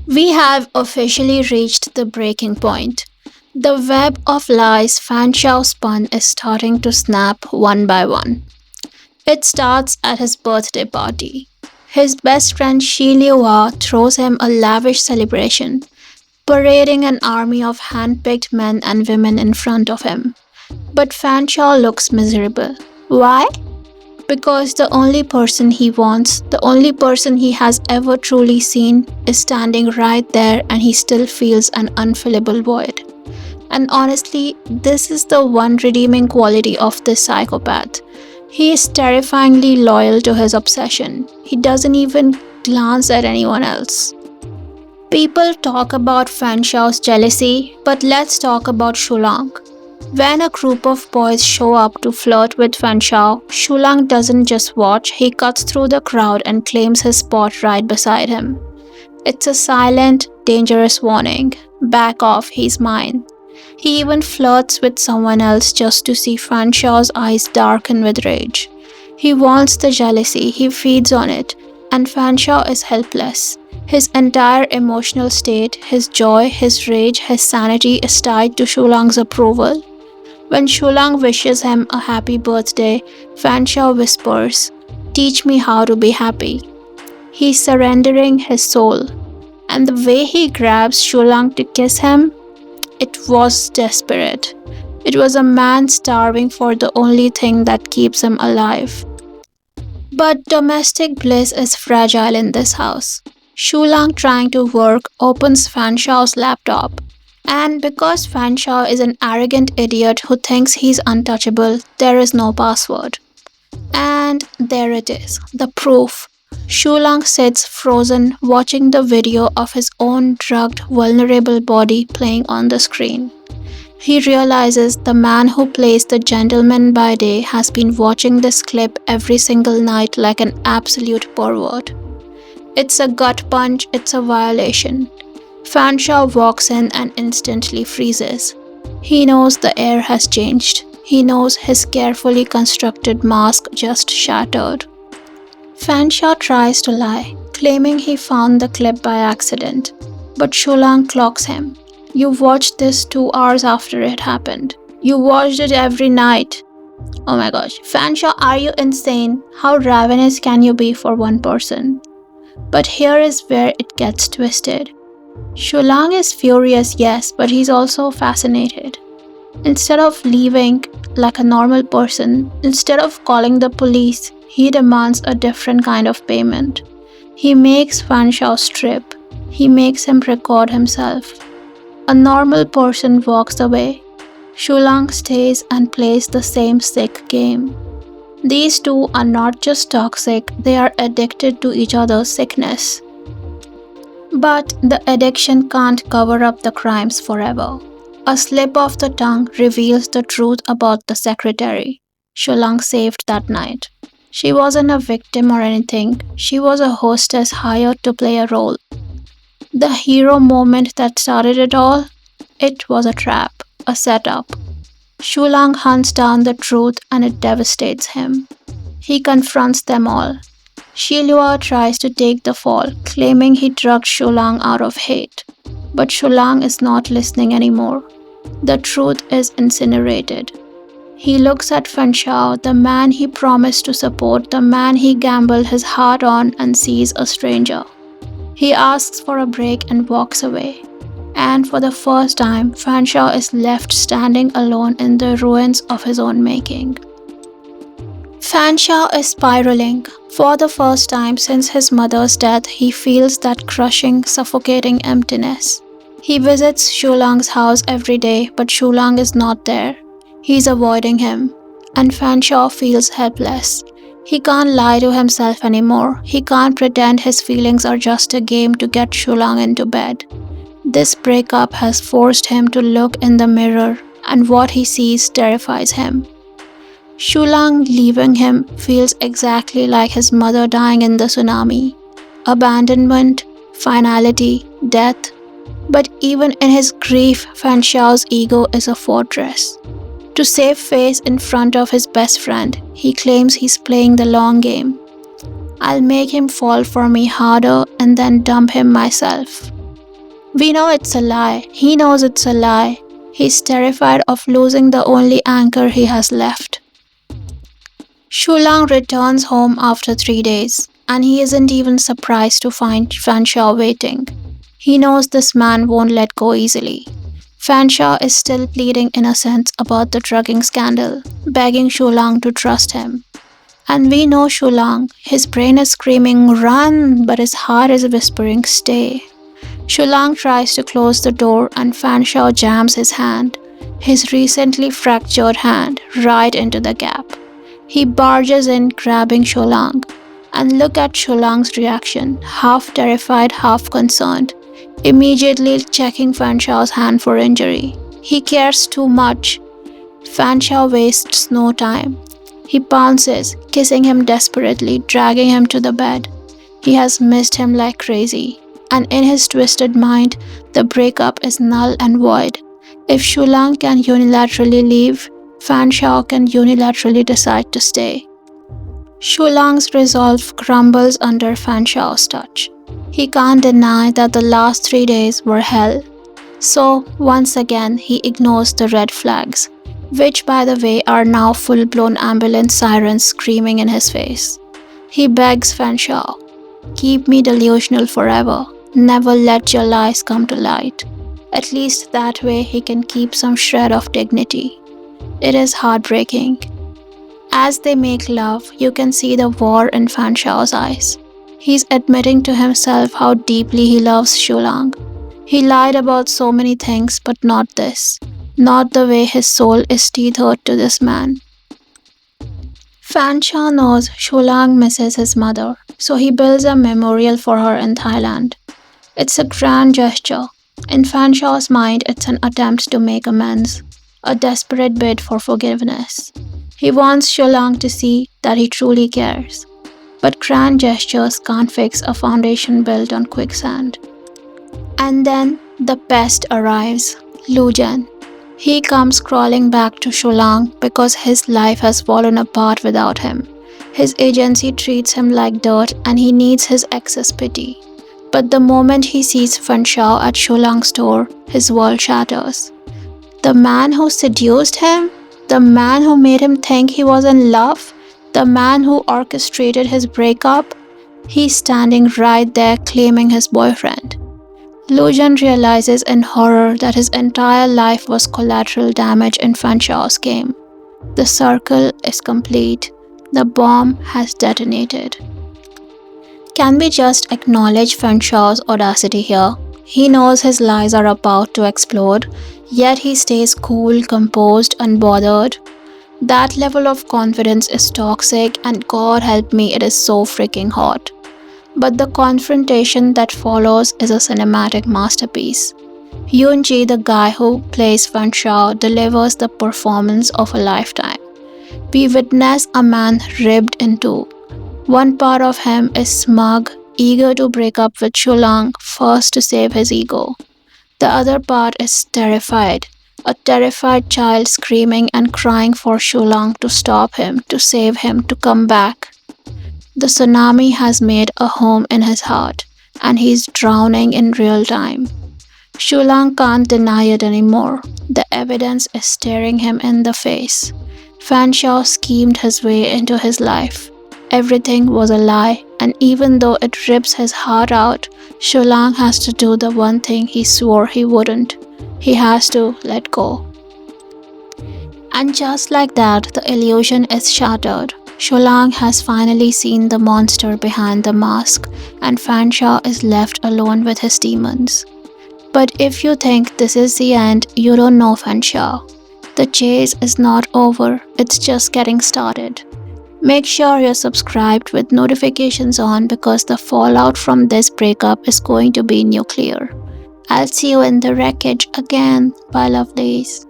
We have officially reached the breaking point. The web of lies Fan Xiao spun is starting to snap one by one. It starts at his birthday party. His best friend Shi Liuhua throws him a lavish celebration, parading an army of hand-picked men and women in front of him. But Fan Xiao looks miserable. Why? Because the only person he wants, the only person he has ever truly seen, is standing right there and he still feels an unfillable void. And honestly, this is the one redeeming quality of this psychopath. He is terrifyingly loyal to his obsession. He doesn't even glance at anyone else. People talk about Fan Xiao's jealousy, but let's talk about Shulang. When a group of boys show up to flirt with Fan Xiao, Shulang doesn't just watch, he cuts through the crowd and claims his spot right beside him. It's a silent, dangerous warning. Back off, he's mine. He even flirts with someone else just to see Fan Xiao's eyes darken with rage. He wants the jealousy, he feeds on it, and Fan Xiao is helpless. His entire emotional state, his joy, his rage, his sanity is tied to Shulang's approval. When Shulang wishes him a happy birthday, Fan Xiao whispers, "Teach me how to be happy." He's surrendering his soul. And the way he grabs Shulang to kiss him, it was desperate. It was a man starving for the only thing that keeps him alive. But domestic bliss is fragile in this house. Shulang, trying to work, opens Fan Xiao's laptop. And because Fan Xiao is an arrogant idiot who thinks he's untouchable, there is no password. And there it is, the proof. Shulang sits frozen, watching the video of his own drugged, vulnerable body playing on the screen. He realizes the man who plays the gentleman by day has been watching this clip every single night like an absolute pervert. It's a gut punch, it's a violation. Fan Xiao walks in and instantly freezes. He knows the air has changed. He knows his carefully constructed mask just shattered. Fan Xiao tries to lie, claiming he found the clip by accident. But Shulang clocks him. You watched this 2 hours after it happened. You watched it every night. Oh my gosh, Fan Xiao, are you insane? How ravenous can you be for one person? But here is where it gets twisted. Shulang is furious, yes, but he's also fascinated. Instead of leaving like a normal person, instead of calling the police, he demands a different kind of payment. He makes Fan Xiao strip. He makes him record himself. A normal person walks away. Shulang stays and plays the same sick game. These two are not just toxic, they are addicted to each other's sickness. But the addiction can't cover up the crimes forever. A slip of the tongue reveals the truth about the secretary Shulang saved that night. She wasn't a victim or anything, she was a hostess hired to play a role. The hero moment that started it all? It was a trap, a setup. Shulang hunts down the truth and it devastates him. He confronts them all. Shilua tries to take the fall, claiming he drugged Shulang out of hate. But Shulang is not listening anymore. The truth is incinerated. He looks at Fan Xiao, the man he promised to support, the man he gambled his heart on, and sees a stranger. He asks for a break and walks away. And for the first time, Fan Xiao is left standing alone in the ruins of his own making. Fan Xiao is spiraling. For the first time since his mother's death, he feels that crushing, suffocating emptiness. He visits Shulang's house every day, but Shulang is not there. He's avoiding him, and Fan Xiao feels helpless. He can't lie to himself anymore. He can't pretend his feelings are just a game to get Shulang into bed. This breakup has forced him to look in the mirror, and what he sees terrifies him. Shulang leaving him feels exactly like his mother dying in the tsunami. Abandonment, finality, death. But even in his grief, Fan Xiao's ego is a fortress. To save face in front of his best friend, he claims he's playing the long game. I'll make him fall for me harder and then dump him myself. We know it's a lie. He knows it's a lie. He's terrified of losing the only anchor he has left. Shulang returns home after 3 days, and he isn't even surprised to find Fanshawe waiting. He knows this man won't let go easily. Fanshawe is still pleading innocence about the drugging scandal, begging Shulang to trust him. And we know Shulang. His brain is screaming, "Run!" but his heart is whispering, "Stay." Shulang tries to close the door and Fanshawe jams his hand, his recently fractured hand, right into the gap. He barges in, grabbing Shulang. And look at Shulang's reaction, half terrified, half concerned, immediately checking Fanshawe's hand for injury. He cares too much. Fanshawe wastes no time. He pounces, kissing him desperately, dragging him to the bed. He has missed him like crazy, and in his twisted mind, the breakup is null and void. If Shulang can unilaterally leave, Fanshawe can unilaterally decide to stay. Shulang's resolve crumbles under Fanshawe's touch. He can't deny that the last 3 days were hell. So, once again, he ignores the red flags, which by the way are now full-blown ambulance sirens screaming in his face. He begs Fanshawe, "Keep me delusional forever. Never let your lies come to light." At least that way he can keep some shred of dignity. It is heartbreaking. As they make love, you can see the war in Fanshawe's eyes. He's admitting to himself how deeply he loves Shulang. He lied about so many things, but not this. Not the way his soul is tethered to this man. Fanshawe knows Shulang misses his mother, so he builds a memorial for her in Thailand. It's a grand gesture. In Fanshawe's mind, it's an attempt to make amends, a desperate bid for forgiveness. He wants Shulang to see that he truly cares. But grand gestures can't fix a foundation built on quicksand. And then the pest arrives, Lujan. He comes crawling back to Shulang because his life has fallen apart without him. His agency treats him like dirt and he needs his excess pity. But the moment he sees Fanshawe at Shulang's door, his world shatters. The man who seduced him? The man who made him think he was in love? The man who orchestrated his breakup? He's standing right there claiming his boyfriend. Lujan realizes in horror that his entire life was collateral damage in Fanshawe's game. The circle is complete. The bomb has detonated. Can we just acknowledge Fanshawe's audacity here? He knows his lies are about to explode, yet he stays cool, composed, unbothered. That level of confidence is toxic, and God help me, it is so freaking hot. But the confrontation that follows is a cinematic masterpiece. Yoon-ji, the guy who plays Fanshawe, delivers the performance of a lifetime. We witness a man ripped in two. One part of him is smug, eager to break up with Shulang first to save his ego. The other part is terrified, a terrified child screaming and crying for Shulang to stop him, to save him, to come back. The tsunami has made a home in his heart, and he's drowning in real time. Shulang can't deny it anymore. The evidence is staring him in the face. Fanshawe schemed his way into his life. Everything was a lie, and even though it rips his heart out, Shulang has to do the one thing he swore he wouldn't. He has to let go. And just like that, the illusion is shattered. Shulang has finally seen the monster behind the mask, and Fanshawe is left alone with his demons. But if you think this is the end, you don't know Fanshawe. The chase is not over, it's just getting started. Make sure you're subscribed with notifications on because the fallout from this breakup is going to be nuclear. I'll see you in the wreckage again. Bye, lovelies.